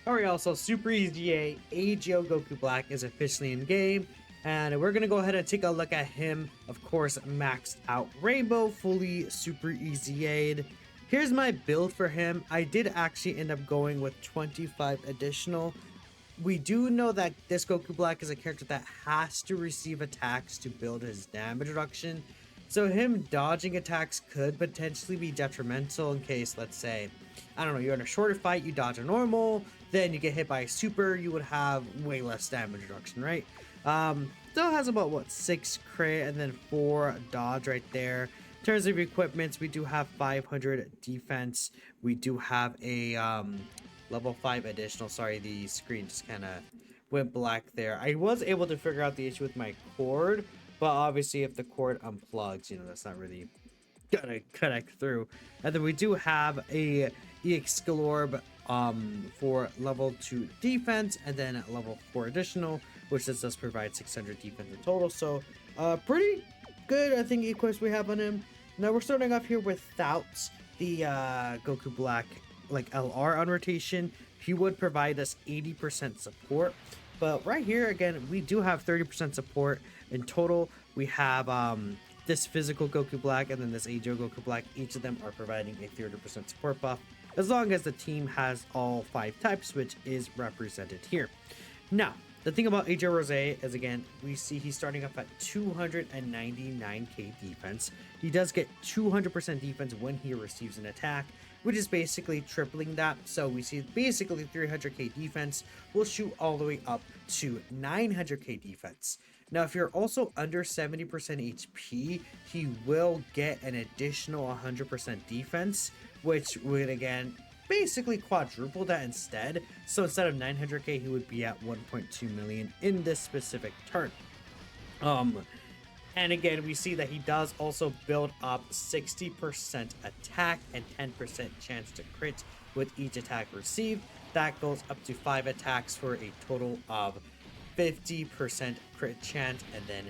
Alright, also Super EZA AGL Goku Black is officially in game, and we're gonna go ahead and take a look at him. Of course, maxed out Rainbow, fully Super EZA'd. Here's my build for him. I did actually end up going with 25 additional. We do know that this Goku Black is a character that has to receive attacks to build his damage reduction. So him dodging attacks could potentially be detrimental in case, let's say, I don't know, you're in a shorter fight, you dodge a normal, then you get hit by a super, you would have way less damage reduction, right? Still has about, what, 6 crit and then 4 dodge right there. In terms of equipments, we do have 500 defense. We do have a level 5 additional. Sorry, the screen just kind of went black there. I was able to figure out the issue with my cord, but obviously if the cord unplugs, you know, that's not really gonna connect through. And then we do have a EX Galorb for level 2 defense, and then level 4 additional, which does provide 600 defense in total. So pretty good, I think, equips we have on him. Now we're starting off here without the Goku Black like LR on rotation. He would provide us 80% support, but right here again we do have 30% support in total. We have this physical Goku Black and then this AGL Goku Black. Each of them are providing a 30% support buff as long as the team has all 5 types, which is represented here. Now the thing about AJ Rose is, again, we see he's starting off at 299k defense. He does get 200% defense when he receives an attack, which is basically tripling that. So we see basically 300k defense will shoot all the way up to 900k defense. Now, if you're also under 70% HP, he will get an additional 100% defense, which would, again, basically quadruple that instead. So instead of 900k, he would be at 1.2 million in this specific turn. And again, we see that he does also build up 60% attack and 10% chance to crit with each attack received. That goes up to 5 attacks for a total of 50% crit chance and then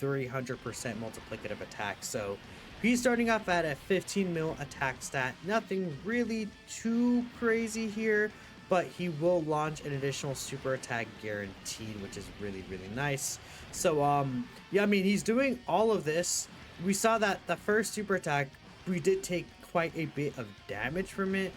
300% multiplicative attack. So he's starting off at a 15 mil attack stat. Nothing really too crazy here, but he will launch an additional super attack guaranteed, which is really, really nice. So yeah, I mean, he's doing all of this. We saw that the first super attack, we did take quite a bit of damage from it.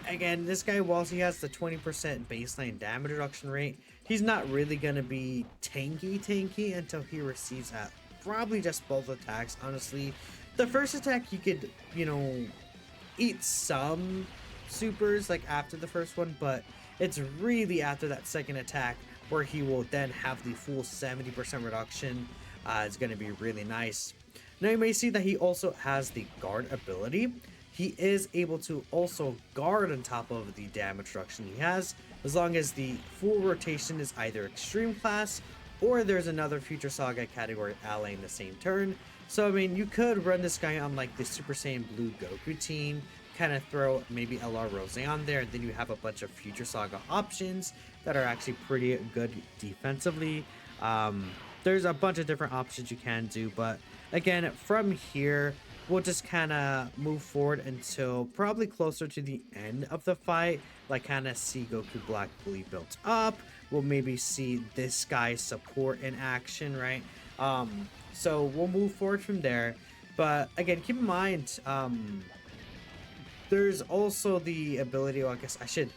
Again, this guy, whilst he has the 20% baseline damage reduction rate, he's not really going to be tanky until he receives at probably just both attacks, honestly. The first attack, you could, you know, eat some supers like after the first one, but it's really after that second attack where he will then have the full 70% reduction. It's going to be really nice. Now you may see that he also has the guard ability. He is able to also guard on top of the damage reduction he has, as long as the full rotation is either extreme class or there's another Future Saga category ally in the same turn. So I mean, you could run this guy on like the Super Saiyan Blue Goku team, kind of throw maybe LR Rose on there, and then you have a bunch of Future Saga options that are actually pretty good defensively. There's a bunch of different options you can do, but again, from here, we'll just kind of move forward until probably closer to the end of the fight, like kind of see Goku Black fully built up. We'll maybe see this guy's support in action, right? So we'll move forward from there. But again, keep in mind, there's also the ability, well, I guess I should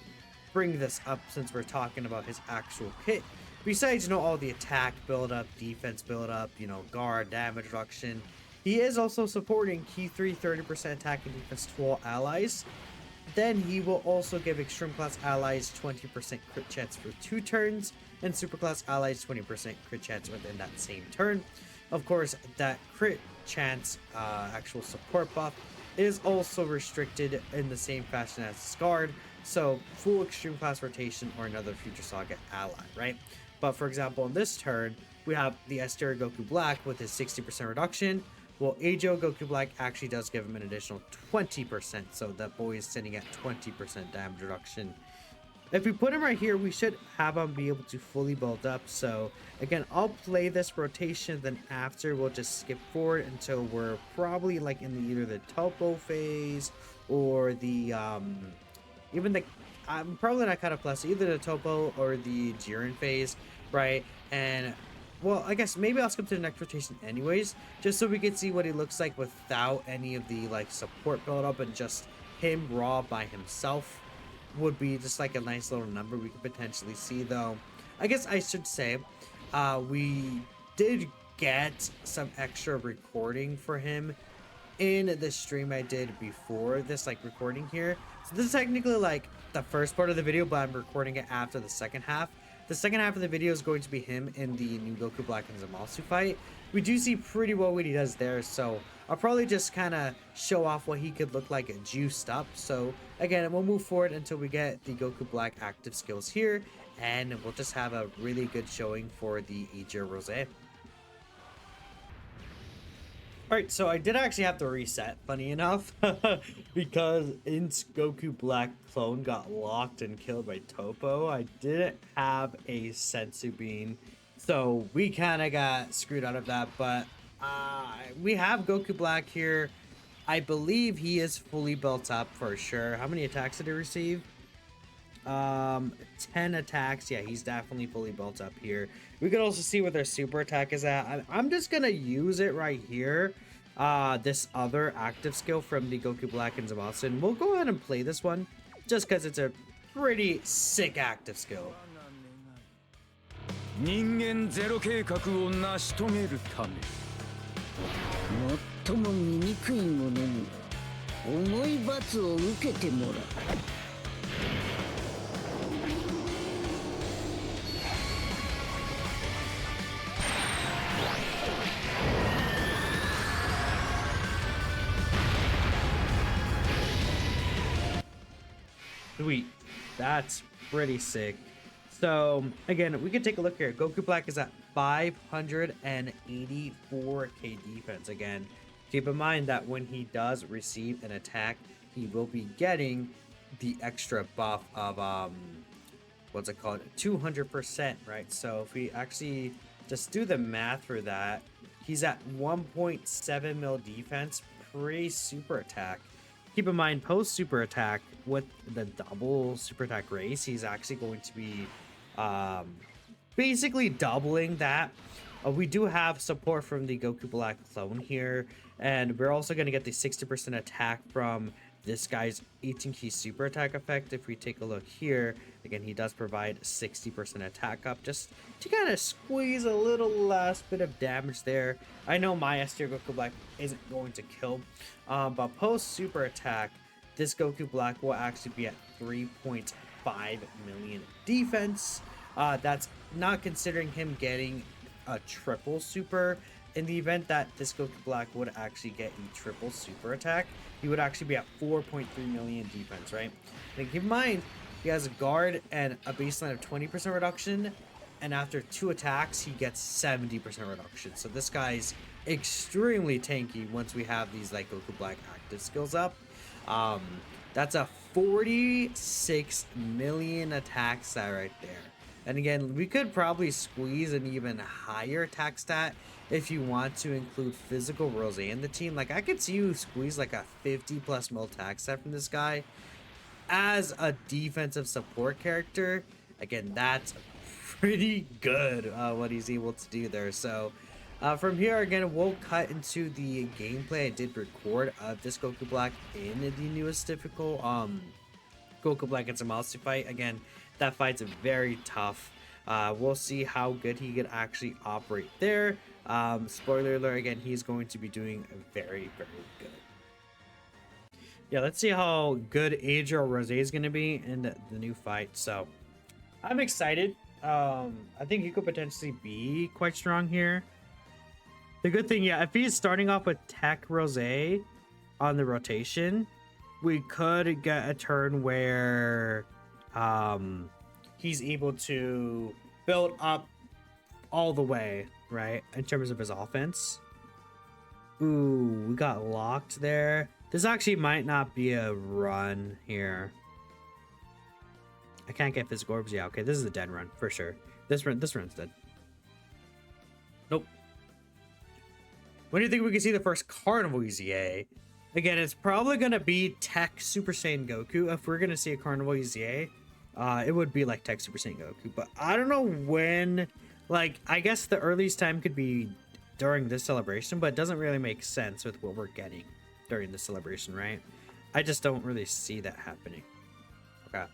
bring this up since we're talking about his actual kit. Besides, you know, all the attack build up, defense build up, you know, guard, damage reduction, he is also supporting Key 3 30% attack and defense to all allies. Then he will also give extreme class allies 20% crit chance for 2 turns, and super class allies 20% crit chance within that same turn. Of course, that crit chance actual support buff is also restricted in the same fashion as Scarred, so full extreme class rotation or another Future Saga ally, right? But for example, in this turn, we have the Esther Goku Black with his 60% reduction. Well, AGL Goku Black actually does give him an additional 20%, so that boy is sitting at 20% damage reduction. If we put him right here, we should have him be able to fully build up. So again, I'll play this rotation, then after we'll just skip forward until we're probably like in either the topo phase or the even the I'm probably not caught up plus either the Topo or the Jiren phase, right? And well, I guess maybe I'll skip to the next rotation anyways, just so we can see what he looks like without any of the like support build up, and just him raw by himself would be just like a nice little number we could potentially see. Though I guess I should say we did get some extra recording for him in the stream I did before this like recording here. So this is technically like the first part of the video, but I'm recording it after the second half. The second half of the video is going to be him in the new Goku Black and Zamasu fight. We do see pretty well what he does there, so I'll probably just kind of show off what he could look like juiced up. So again, we'll move forward until we get the Goku Black active skills here, and we'll just have a really good showing for the EZA Rose. Alright, so I did actually have to reset, funny enough, because Int's Goku Black clone got locked and killed by Topo. I didn't have a Sensu Bean, so we kind of got screwed out of that, but we have Goku Black here. I believe he is fully built up for sure. How many attacks did he receive? 10 attacks. Yeah, he's definitely fully built up here. We could also see what their super attack is at. I'm just gonna use it right here, this other active skill from the Goku Black and Zamasu, and we'll go ahead and play this one just because it's a pretty sick active skill. 人間ゼロ計画を成し遂げるため最も醜い者に重い罰を受けてもらう Sweet. That's pretty sick. So again, we can take a look here. Goku Black is at 584k defense. Again, keep in mind that when he does receive an attack, he will be getting the extra buff of what's it called, 200%, right? So if we actually just do the math for that, he's at 1.7 mil defense pre-super attack. Keep in mind, post super attack with the double super attack race, he's actually going to be basically doubling that. We do have support from the Goku Black clone here, and we're also going to get the 60% attack from this guy's 18 key super attack effect. If we take a look here, again, he does provide 60% attack up just to kind of squeeze a little last bit of damage there. I know my S tier Goku Black isn't going to kill, but post super attack, this Goku Black will actually be at 3.5 million defense. That's not considering him getting a triple super. In the event that this Goku Black would actually get a triple super attack, he would actually be at 4.3 million defense, right? And keep in mind, he has a guard and a baseline of 20% reduction, and after 2 attacks, he gets 70% reduction. So this guy's extremely tanky once we have these like Goku Black active skills up. That's a 46 million attack stat right there. And again, we could probably squeeze an even higher attack stat if you want to include physical Rose in the team. Like, I could see you squeeze like a 50+ mil attack stat from this guy as a defensive support character. Again, that's pretty good what he's able to do there. So from here, again, we'll cut into the gameplay I did record of this Goku Black in the newest difficult Goku Black and Zamasu fight. Again, that fight's very tough. We'll see how good he could actually operate there. Spoiler alert, again, he's going to be doing very, very good. Yeah, let's see how good EZA Rose is going to be in the new fight. So I'm excited. I think he could potentially be quite strong here. The good thing, yeah, if he's starting off with Tech Rose on the rotation, we could get a turn where he's able to build up all the way, right, in terms of his offense. Ooh, we got locked there. This actually might not be a run here. I can't get physical orbs. Yeah, okay, this is a dead run for sure. This run's dead. Nope. When do you think we can see the first Carnival EZA? Again, it's probably going to be Tech Super Saiyan Goku if we're going to see a Carnival EZA. it would be like Tech Super Saiyan Goku. But I don't know when. Like, I guess the earliest time could be during this celebration, but it doesn't really make sense with what we're getting during the celebration, right? I just don't really see that happening. Okay.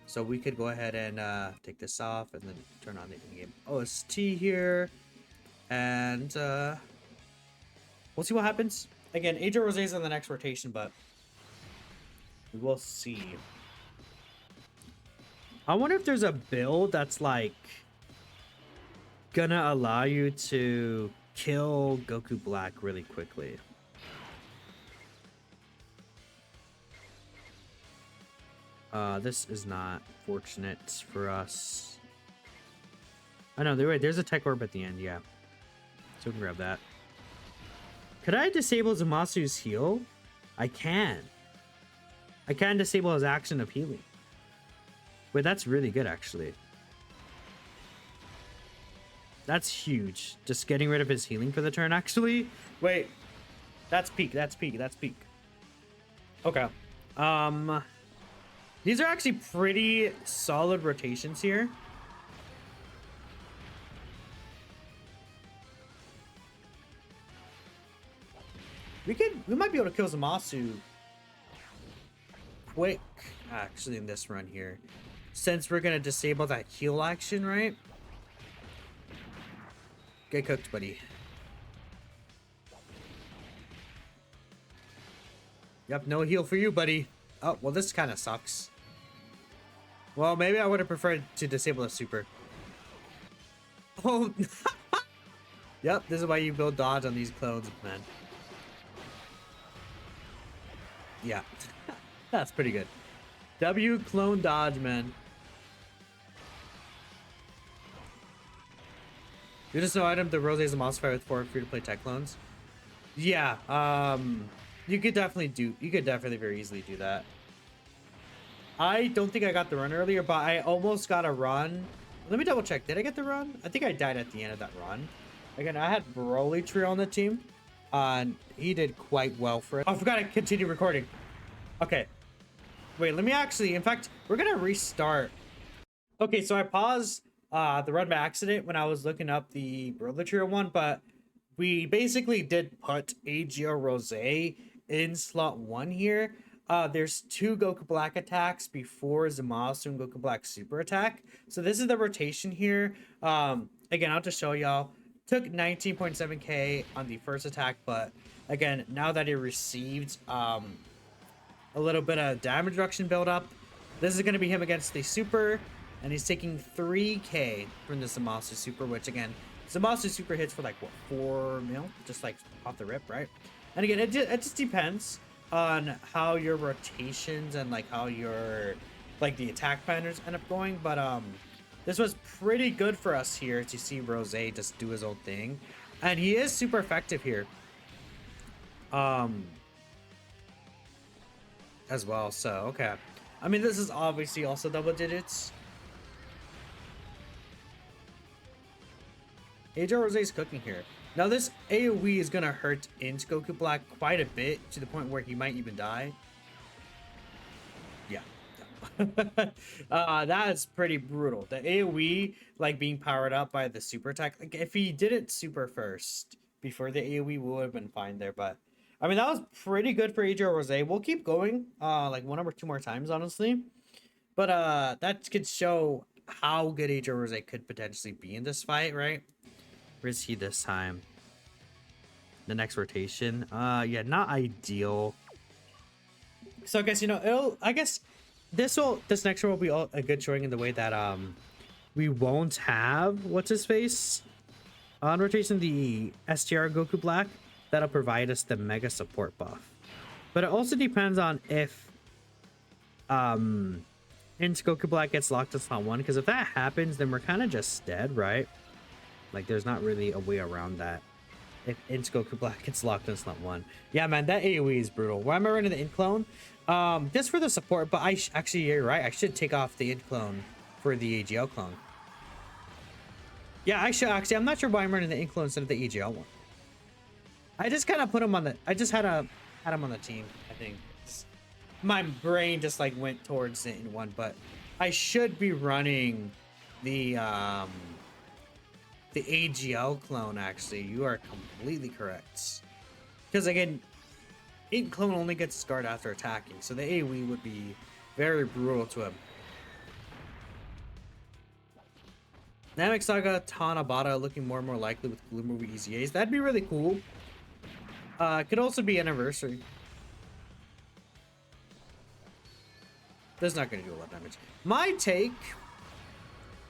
So we could go ahead and take this off and then turn on the in-game OST here. And we'll see what happens. Again, Age of Rosé is in the next rotation, but we will see. I wonder if there's a build that's like gonna allow you to kill Goku Black really quickly. This is not fortunate for us. I know, there's a tech orb at the end, yeah. So we can grab that. Could I disable Zamasu's heal? I can. I can disable his action of healing. Wait, that's really good, actually. That's huge. Just getting rid of his healing for the turn, actually. Wait. That's peak. That's peak. That's peak. Okay. These are actually pretty solid rotations here. We might be able to kill Zamasu quick, actually, in this run here. Since we're gonna disable that heal action, right? Get cooked, buddy. Yep, no heal for you, buddy. Oh, well, this kind of sucks. Well, maybe I would have preferred to disable a super. Oh, yep, this is why you build dodge on these clones, man. Yeah, that's pretty good. W clone dodge, man. You just know item the Rose Zamasu fight with 4 free-to-play tech clones. Yeah, you could definitely very easily do that. I don't think I got the run earlier, but I almost got a run. Let me double check. Did I get the run? I think I died at the end of that run. Again, I had Broly Trio on the team. And he did quite well for it. Oh, I forgot to continue recording. Okay. Wait, let me actually... In fact, we're going to restart. Okay, so I paused the run by accident when I was looking up the Broly Trio one, but we basically did put AGL Rosé in slot 1 here. There's 2 Goku Black attacks before Zamasu and Goku Black super attack. So this is the rotation here. Again, I'll just show y'all. Took 19.7k on the first attack, but again, now that it received a little bit of damage reduction build up, this is going to be him against the super, and he's taking 3k from the Zamasu super, which again, Zamasu super hits for like, what, 4 mil? Just like off the rip, right? And again, it just depends on how your rotations and like how your, like the attack planners end up going, but this was pretty good for us here to see Rosé just do his own thing. And he is super effective here. As well, so, okay. I mean, this is obviously also double digits. AJ Rosé's cooking here. Now, this AoE is going to hurt into Goku Black quite a bit, to the point where he might even die. Yeah. That's pretty brutal. The AoE, like being powered up by the super attack, like if he didn't super first before the AoE, we would have been fine there. But I mean, that was pretty good for AJ Rosé. We'll keep going like 1 or 2 more times, honestly, but that could show how good AJ Rosé could potentially be in this fight, right? Where is he this time? The next rotation, yeah, not ideal. So I guess, you know, I guess this next one will be a good showing in the way that we won't have what's his face on rotation, the STR Goku Black. That'll provide us the mega support buff, but it also depends on if Goku Black gets locked in slot 1, because if that happens, then we're kind of just dead, right? Like there's not really a way around that. If Goku Black gets locked in slot 1. Yeah, man, that AoE is brutal. Why am I running the in clone? Just for the support, but actually, you're right. I should take off the in clone for the AGL clone. Yeah, I should actually. I'm not sure why I'm running the in clone instead of the AGL one. I just kind of put him on the. I just had him on the team. I think my brain just like went towards the in one, but I should be running the AGL clone, actually. You are completely correct. Because again, 8 clone only gets scarred after attacking, so the AoE would be very brutal to him. Namek Saga Tanabata looking more and more likely with Blue Movie EZAs. That'd be really cool. Could also be Anniversary. That's not going to do a lot of damage. My take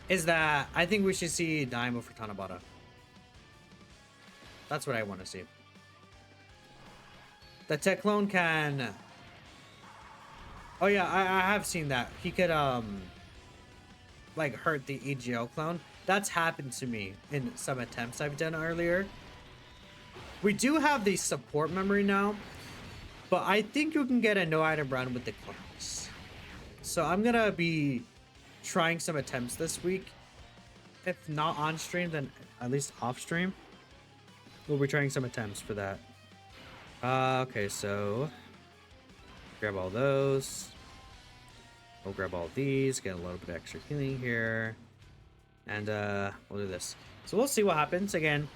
is that I think we should see Daimo for Tanabata. That's what I want to see. The tech clone can... Oh yeah, I have seen that. He could like hurt the AGL clone. That's happened to me in some attempts I've done earlier. We do have the support memory now, but I think you can get a no item run with the clones. So I'm gonna be trying some attempts this week. If not on stream, then at least off stream. We'll be trying some attempts for that. Okay, so grab all those. We'll grab all these, get a little bit of extra healing here. And we'll do this. So we'll see what happens. Again,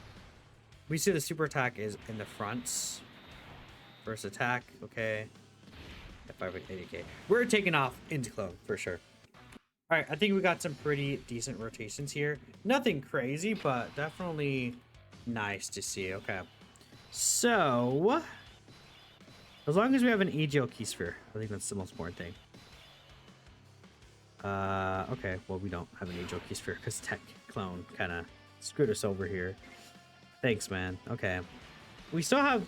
we see the super attack is in the front. First attack, okay. F580k. We're taking off into clone for sure. Alright, I think we got some pretty decent rotations here. Nothing crazy, but definitely nice to see. Okay. So, as long as we have an AGL key sphere, I think that's the most important thing. Okay, well, we don't have an AGL key sphere because Tech Clone kind of screwed us over here. Thanks, man. Okay. We still have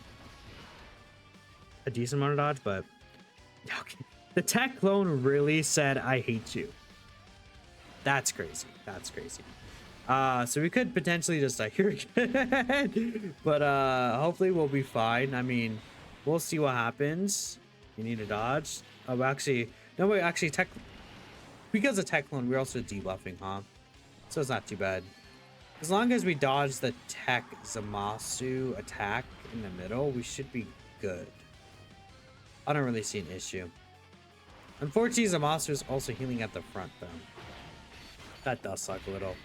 a decent amount of dodge, but okay. The Tech Clone really said, I hate you. That's crazy. That's crazy. So we could potentially just die here again. But hopefully we'll be fine. I mean, we'll see what happens. You need to dodge. Oh, actually, no, wait, actually, Tech... Because of Tech Clone, we're also debuffing, huh? So it's not too bad. As long as we dodge the Tech Zamasu attack in the middle, we should be good. I don't really see an issue. Unfortunately, Zamasu is also healing at the front, though. That does suck a little.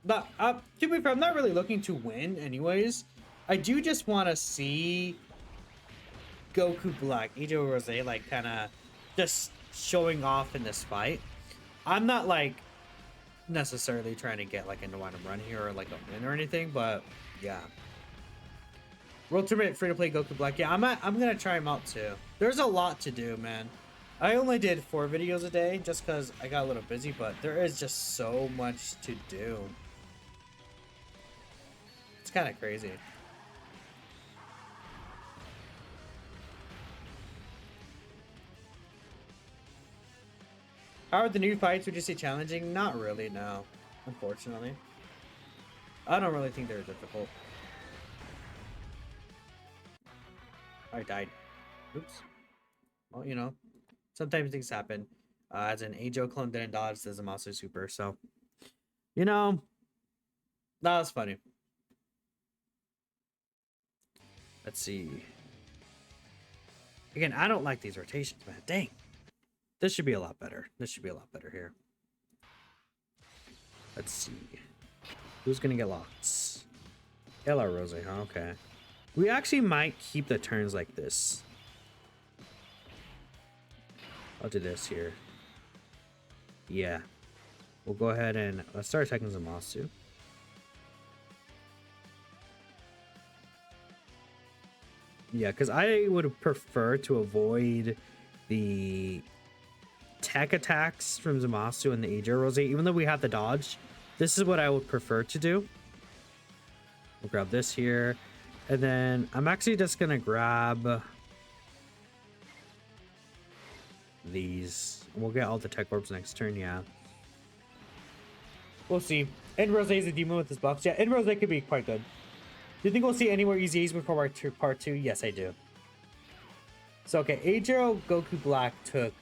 But, to be fair, I'm not really looking to win anyways. I do just want to see Goku Black, Ijo Rose, like, kind of just showing off in this fight. I'm not, like, necessarily trying to get, like, a no-item run here or, like, a win or anything, but, yeah. World Tournament free-to-play Goku Black. Yeah, I'm gonna try him out, too. There's a lot to do, man. I only did 4 videos a day just because I got a little busy, but there is just so much to do. It's kind of crazy. How are the new fights? Would you say challenging? Not really, no. Unfortunately. I don't really think they're difficult. I died. Oops. Well, you know, sometimes things happen. As an AGL clone didn't dodge the Zamasu super, so you know, that was funny. Let's see. Again, I don't like these rotations, man. Dang. This should be a lot better. This should be a lot better here. Let's see. Who's gonna get locked? Ella Rose, huh? Okay. We actually might keep the turns like this. I'll do this here. Yeah. We'll go ahead and let's start attacking Zamasu. Yeah, because I would prefer to avoid the tech attacks from Zamasu and the AJ Rose, even though we have the dodge. This is what I would prefer to do. We'll grab this here. And then I'm actually just going to grab these. We'll get all the tech orbs next turn, yeah. We'll see. And Rose is a demon with his buffs. Yeah, and Rose could be quite good. Do you think we'll see any more EZAs before part 2? Yes, I do. So, okay, Ajiro Goku Black took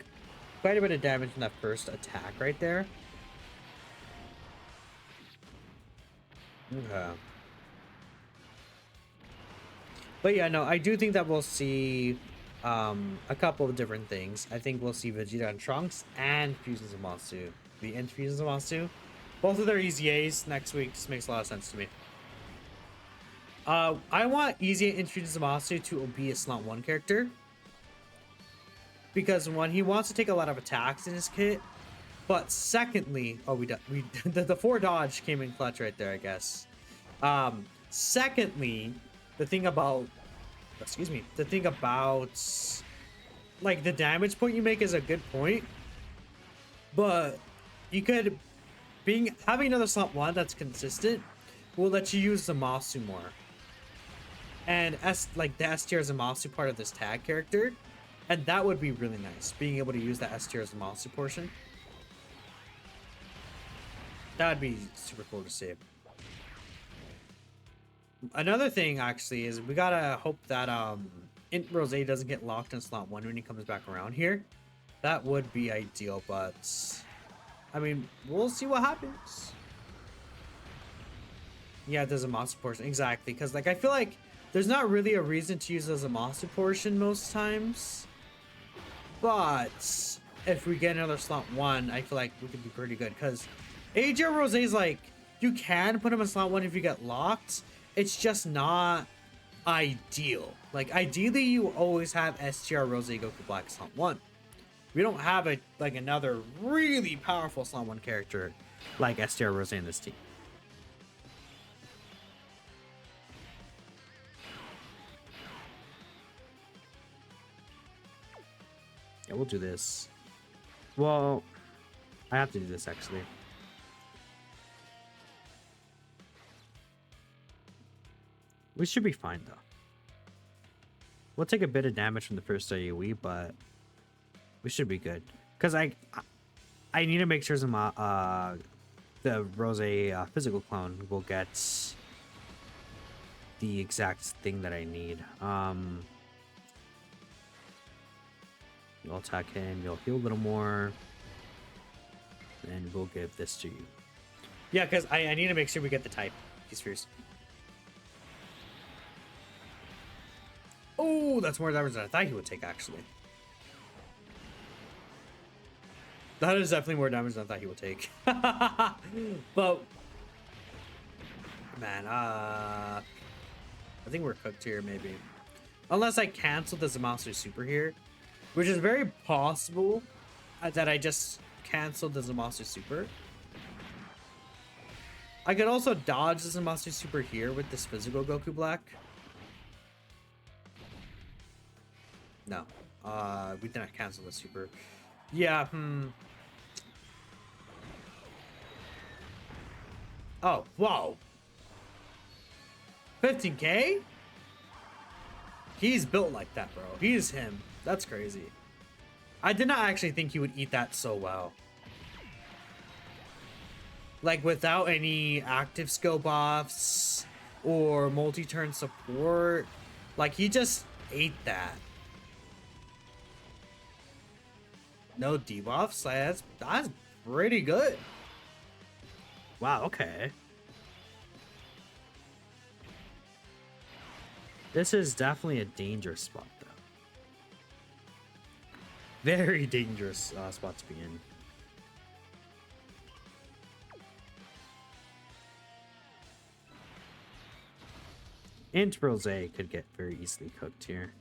quite a bit of damage from that first attack right there. Okay. But yeah, no, I do think that we'll see a couple of different things. I think we'll see Vegeta and Trunks and Fusion Zamasu. The end Fusion Zamasu. Both of their EZAs next week just makes a lot of sense to me. I want EZA and Fusion Zamasu to be a slot 1 character. Because when he wants to take a lot of attacks in his kit. But secondly, oh, the 4 dodge came in clutch right there, I guess. Secondly, the thing about like the damage point you make is a good point, but you could having another slot 1 that's consistent will let you use Zamasu more, and like the S tier Zamasu part of this tag character, and that would be really nice, being able to use that S tier Zamasu portion. That'd be super cool to see. Another thing actually is we gotta hope that Int Rose doesn't get locked in slot 1 when he comes back around here. That would be ideal, but I mean, we'll see what happens. Yeah, there's a Zamasu portion, exactly, because like I feel like there's not really a reason to use the Zamasu portion most times, but if we get another slot 1, I feel like we could be pretty good, because AJ Rose is like, you can put him in slot 1 if you get locked. It's just not ideal. Like, ideally, you always have STR Rose Goku Black slot 1. We don't have another really powerful slot 1 character like STR Rose in this team. Yeah, we'll do this. Well, I have to do this actually. We should be fine though. We'll take a bit of damage from the first AoE, but we should be good. Cause I need to make sure the Rose physical clone will get the exact thing that I need. You'll attack him. You'll heal a little more, and we'll give this to you. Yeah, cause I need to make sure we get the type. He's fierce. Oh, that's more damage than I thought he would take, actually. That is definitely more damage than I thought he would take. But, man, I think we're cooked here, maybe. Unless I cancel the Zamasu Super here, which is very possible that I just canceled the Zamasu Super. I could also dodge the Zamasu Super here with this physical Goku Black. No, we did not cancel the super. Yeah, Oh, whoa. 15k? He's built like that, bro. He's him. That's crazy. I did not actually think he would eat that so well. Like, without any active skill buffs or multi-turn support. Like, he just ate that. No debuffs? Like, that's pretty good. Wow, okay. This is definitely a dangerous spot, though. Very dangerous spot to be in. Int Rose could get very easily cooked here.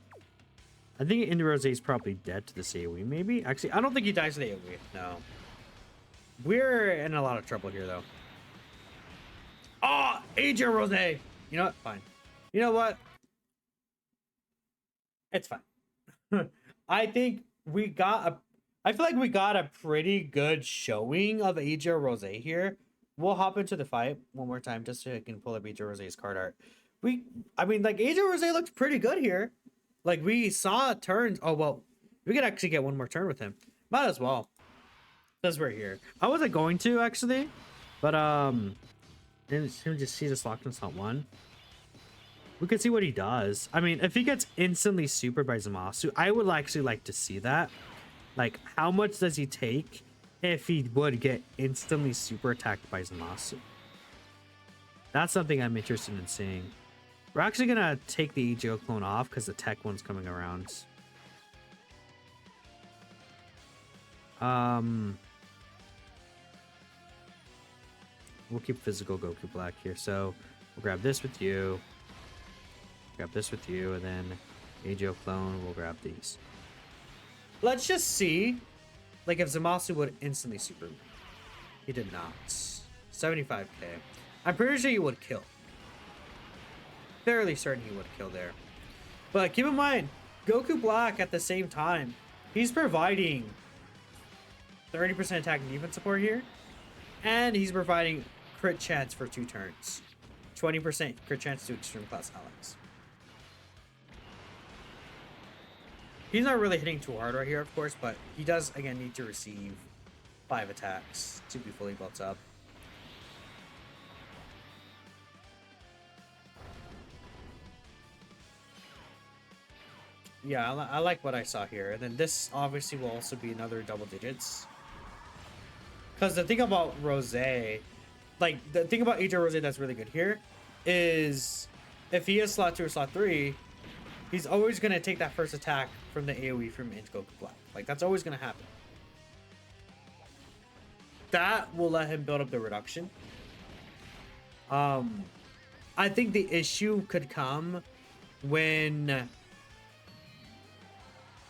I think Int Rose is probably dead to this AoE, maybe? Actually, I don't think he dies to the AoE. No. We're in a lot of trouble here, though. Oh, AJ Rose! You know what? Fine. You know what? It's fine. I think we got a... I feel like we got a pretty good showing of AJ Rose here. We'll hop into the fight one more time just so I can pull up AJ Rose's card art. I mean, like, AJ Rose looked pretty good here. Like, we saw turns. Oh, well, we could actually get one more turn with him. Might as well. Because we're here. I wasn't going to, actually. But, didn't just see this locked in slot 1. We could see what he does. I mean, if he gets instantly supered by Zamasu, I would actually like to see that. Like, how much does he take if he would get instantly super attacked by Zamasu? That's something I'm interested in seeing. We're actually going to take the EGO clone off because the tech one's coming around. We'll keep physical Goku Black here. So we'll grab this with you. Grab this with you, and then AGL clone, we'll grab these. Let's just see, like, if Zamasu would instantly super. He did not. 75k. I'm pretty sure he would kill. Fairly certain he would kill there. But keep in mind, Goku Black at the same time, he's providing 30% attack and defense support here. And he's providing crit chance for 2 turns. 20% crit chance to extreme class allies. He's not really hitting too hard right here, of course, but he does, again, need to receive 5 attacks to be fully built up. Yeah, I like what I saw here. And then this obviously will also be another double digits. Because the thing about Rose, like, the thing about AJ Rose that's really good here is if he is slot 2 or slot 3, he's always going to take that first attack from the AoE from into Goku Black. Like, that's always going to happen. That will let him build up the reduction. I think the issue could come when...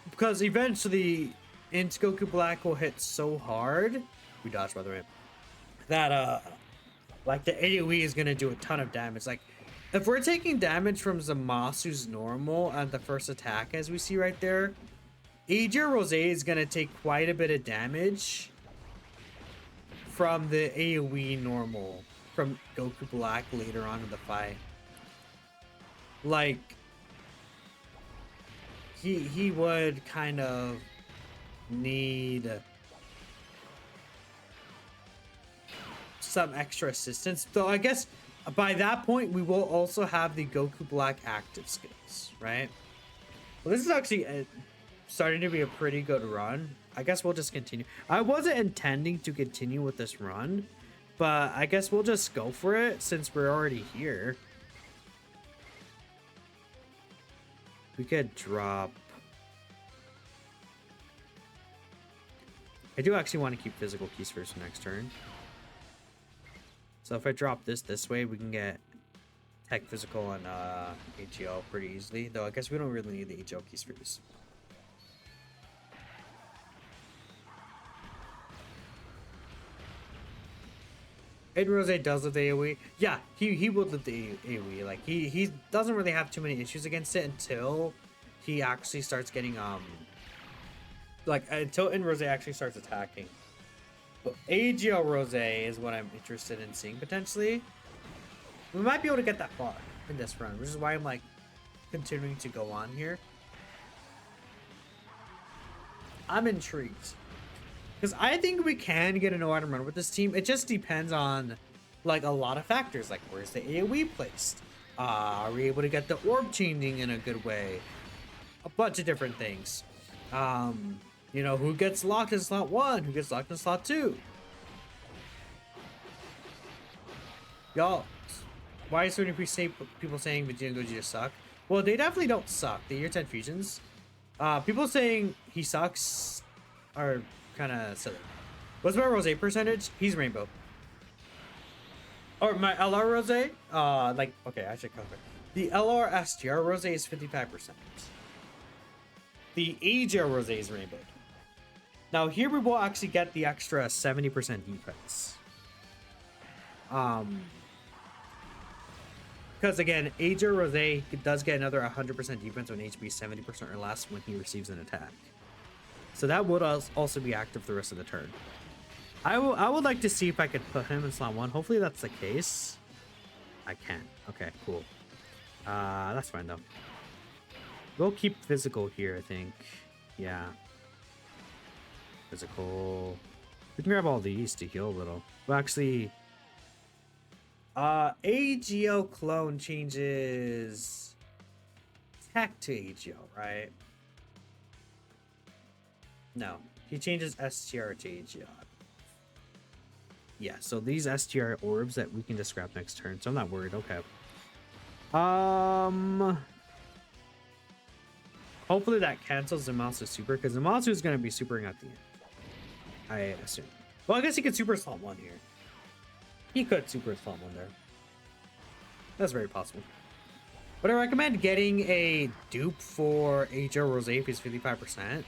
Because eventually, into Goku Black will hit so hard... We dodged, by the way. That, like, the AoE is going to do a ton of damage. Like, if we're taking damage from Zamasu's normal at the first attack, as we see right there, AJ Rose is going to take quite a bit of damage from the AoE normal from Goku Black later on in the fight. Like, he would kind of need some extra assistance. Though I guess by that point we will also have the Goku Black active skills, right? Well, this is actually starting to be a pretty good run. I guess we'll just continue. I wasn't intending to continue with this run, but I guess we'll just go for it since we're already here. We could drop... I do actually want to keep physical keys first next turn. So if I drop this way, we can get tech, physical, and AGL pretty easily. Though I guess we don't really need the AGL keys for this. Ed Rose does live the AoE. Yeah, he would live the AoE. Like he doesn't really have too many issues against it until he actually starts getting like until Ed Rose actually starts attacking. But AGL Rose is what I'm interested in seeing potentially. We might be able to get that far in this run, which is why I'm like continuing to go on here. I'm intrigued. Because I think we can get an item run with this team. It just depends on like a lot of factors. Like where's the AoE placed? Are we able to get the orb changing in a good way? A bunch of different things. You know, who gets locked in slot 1? Who gets locked in slot 2? Y'all, why is so many people saying Vegeta and Gogeta suck? Well, they definitely don't suck. The year 10 fusions. People saying he sucks are kind of silly. What's my Rose percentage? He's rainbow. Or my LR Rose? Like, okay, I should cover. The LR STR Rose is 55%. The AGL Rose is rainbow. Now here we will actually get the extra 70% defense. Because again, AGL Rose does get another 100% defense when HP is 70% or less when he receives an attack. So that would also be active the rest of the turn. I would like to see if I could put him in slot 1. Hopefully that's the case. I can. Okay, cool. That's fine though. We'll keep physical here, I think. Yeah. Physical. We can grab all these to heal a little. Well, actually, AGL clone changes tech to AGL, right? No, he changes STR to AGL. Yeah, so these STR orbs that we can just grab next turn, so I'm not worried. Okay. Hopefully that cancels Zamasu super, because Zamasu is going to be supering at the end. I assume. Well, I guess he could Super Assault one here. He could Super Assault one there. That's very possible. But I recommend getting a dupe for HO Rose if he's 55%.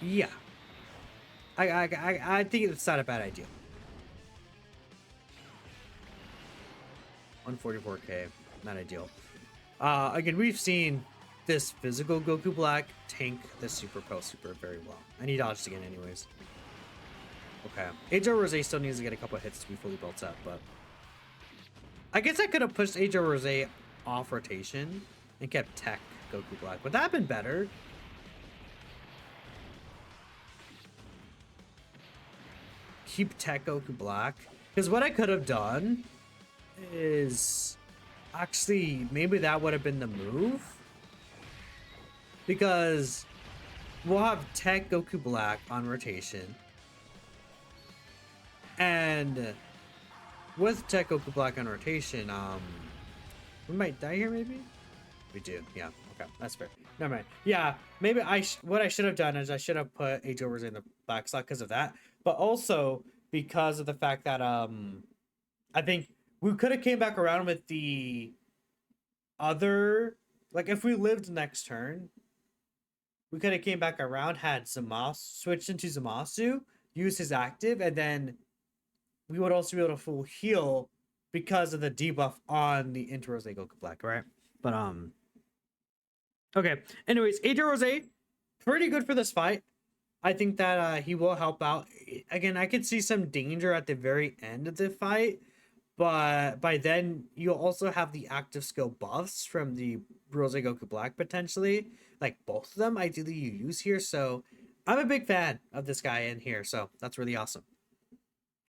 Yeah. I think it's not a bad idea. 144k, not ideal. Again, we've seen this physical Goku Black tank the Super very well. And he dodged again anyways. Okay. HO Rose still needs to get a couple of hits to be fully built up, but I guess I could have pushed HO Rose off rotation and kept Tech Goku Black. Would that have been better? Keep Tech Goku Black? Because what I could have done is actually maybe that would have been the move. Because we'll have Tech Goku Black on rotation. And with Tech Goku Black on rotation, we might die here maybe? We do, yeah. Okay, that's fair. Never mind. Yeah, maybe what I should have done is I should have put HO Rose in the back slot because of that. But also because of the fact that I think we could have came back around with the other, like if we lived next turn, we could have came back around, had Zamasu switched into Zamasu, use his active, and then we would also be able to full heal because of the debuff on the Inter Rose Goku Black, right? But okay. Anyways, HO Rose, pretty good for this fight. I think that he will help out. Again, I could see some danger at the very end of the fight, but by then you'll also have the active skill buffs from the Rose Goku Black potentially, like both of them ideally you use here. So I'm a big fan of this guy in here, so that's really awesome.